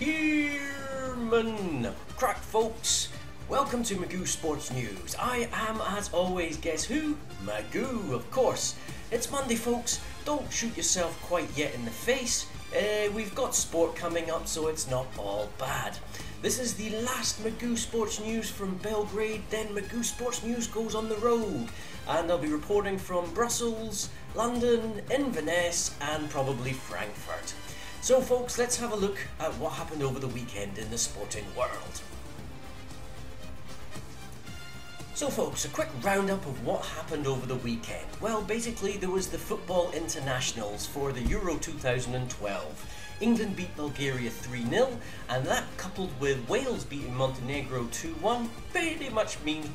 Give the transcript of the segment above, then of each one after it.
Hereman, crack folks, welcome to Magoo Sports News. I am, as always, guess who? Magoo, of course. It's Monday folks, don't shoot yourself quite yet in the face. We've got sport coming up, so it's not all bad. This is the last Magoo Sports News from Belgrade, then Magoo Sports News goes on the road. And I'll be reporting from Brussels, London, Inverness and probably Frankfurt. So folks, let's have a look at what happened over the weekend in the sporting world. So folks, a quick roundup of what happened over the weekend. Well, basically there was the football internationals for the Euro 2012. England beat Bulgaria 3-0, and that coupled with Wales beating Montenegro 2-1 pretty much means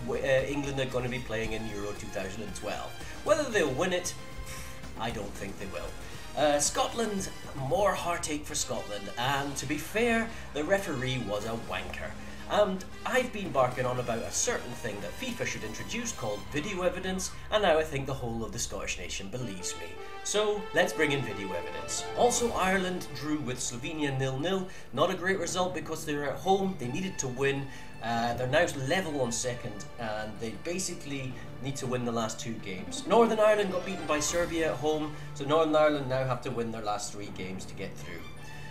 England are going to be playing in Euro 2012. Whether they'll win it, I don't think they will. Scotland, more heartache for Scotland, and to be fair, the referee was a wanker. And I've been barking on about a certain thing that FIFA should introduce called video evidence, and now I think the whole of the Scottish nation believes me. So let's bring in video evidence. Also, Ireland drew with Slovenia 0-0. Not a great result because they were at home, they needed to win. They're now level on second, and they basically need to win the last two games. Northern Ireland got beaten by Serbia at home, so Northern Ireland now have to win their last three games to get through.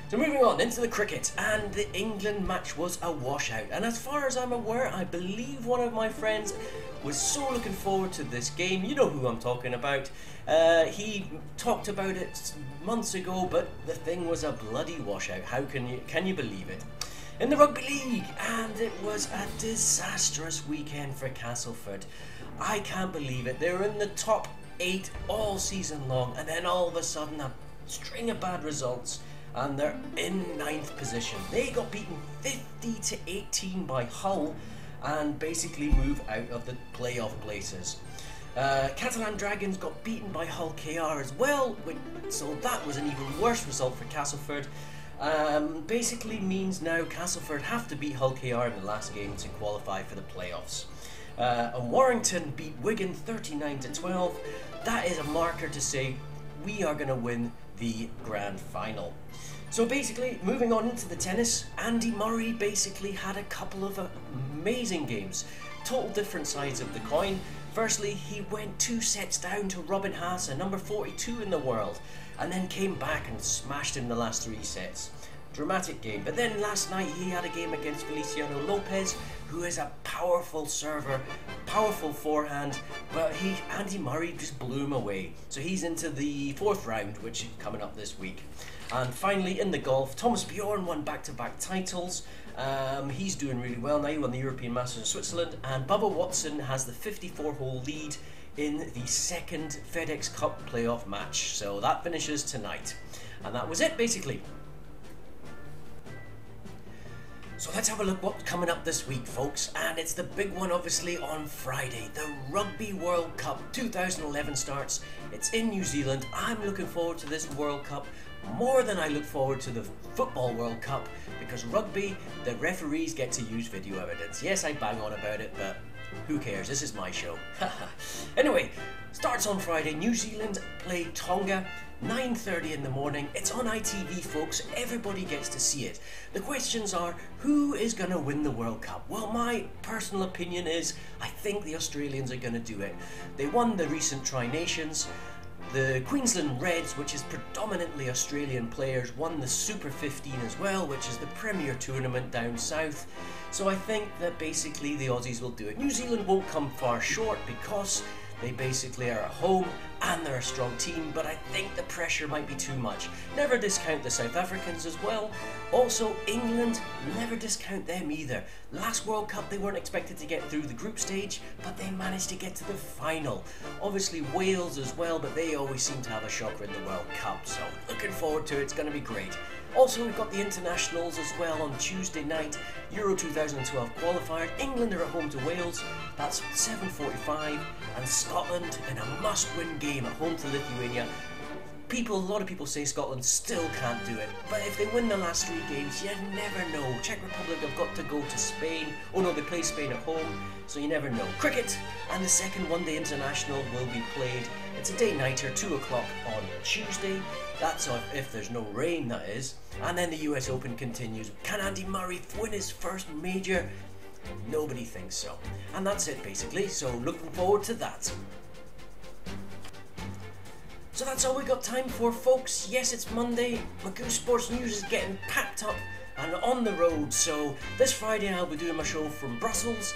So moving on into the cricket, and the England match was a washout, and as far as I'm aware, I believe one of my friends was so looking forward to this game. You know who I'm talking about. He talked about it months ago, but the thing was a bloody washout. How can you believe it? In the Rugby League, and it was a disastrous weekend for Castleford. I can't believe it. They were in the top 8 all season long, and then all of a sudden a string of bad results, and they're in 9th position. They got beaten 50-18 by Hull and basically move out of the playoff places. Catalan Dragons got beaten by Hull KR as well, so that was an even worse result for Castleford. Basically means now Castleford have to beat Hull KR in the last game to qualify for the playoffs. And Warrington beat Wigan 39-12. That is a marker to say we are going to win the grand final. So basically, moving on into the tennis, Andy Murray basically had a couple of amazing games. Total different sides of the coin. Firstly, he went 2 sets down to Robin Haase, number 42 in the world, and then came back and smashed him the last 3 sets. Dramatic game. But then last night he had a game against Feliciano Lopez, who is a powerful server, powerful forehand, but Andy Murray just blew him away. So he's into the 4th round, which is coming up this week. And finally in the golf, Thomas Bjorn won back-to-back titles. He's doing really well now. He won the European Masters in Switzerland, and Bubba Watson has the 54-hole lead in the 2nd FedEx Cup playoff match. So that finishes tonight. And that was it basically. So let's have a look what's coming up this week, folks, and it's the big one obviously on Friday. The Rugby World Cup 2011 starts. It's in New Zealand. I'm looking forward to this World Cup more than I look forward to the Football World Cup, because rugby, the referees get to use video evidence. Yes, I bang on about it, but who cares? This is my show. Anyway, starts on Friday. New Zealand play Tonga. 9:30 in the morning. It's on ITV, folks. Everybody gets to see it. The questions are, who is going to win the World Cup? Well, my personal opinion is I think the Australians are going to do it. They won the recent Tri-Nations. The Queensland Reds, which is predominantly Australian players, won the Super 15 as well, which is the premier tournament down south. So I think that basically the Aussies will do it. New Zealand won't come far short because they basically are at home and they're a strong team, but I think the pressure might be too much. Never discount the South Africans as well. Also, England, never discount them either. Last World Cup, they weren't expected to get through the group stage, but they managed to get to the final. Obviously, Wales as well, but they always seem to have a shocker in the World Cup, so looking forward to it. It's going to be great. Also, we've got the internationals as well on Tuesday night. Euro 2012 qualifier. England are at home to Wales. That's 7:45. And Scotland in a must-win game at home to Lithuania. a lot of people say Scotland still can't do it, but if they win the last 3 games, you never know. Czech Republic have got to go to Spain. Oh no, they play Spain at home, so you never know. Cricket and the second one-day international will be played. It's a day-nighter, 2 o'clock on Tuesday. That's if there's no rain, that is. And then the US Open continues. Can Andy Murray win his first major? Nobody thinks so. And that's it basically, so looking forward to that. So that's all we got time for, folks. Yes, it's Monday. Magoo Sports News is getting packed up and on the road. So this Friday I'll be doing my show from Brussels.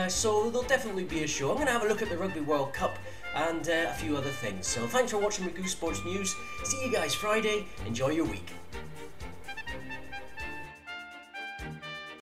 So there'll definitely be a show. I'm going to have a look at the Rugby World Cup and a few other things. So thanks for watching Magoo Sports News. See you guys Friday. Enjoy your week.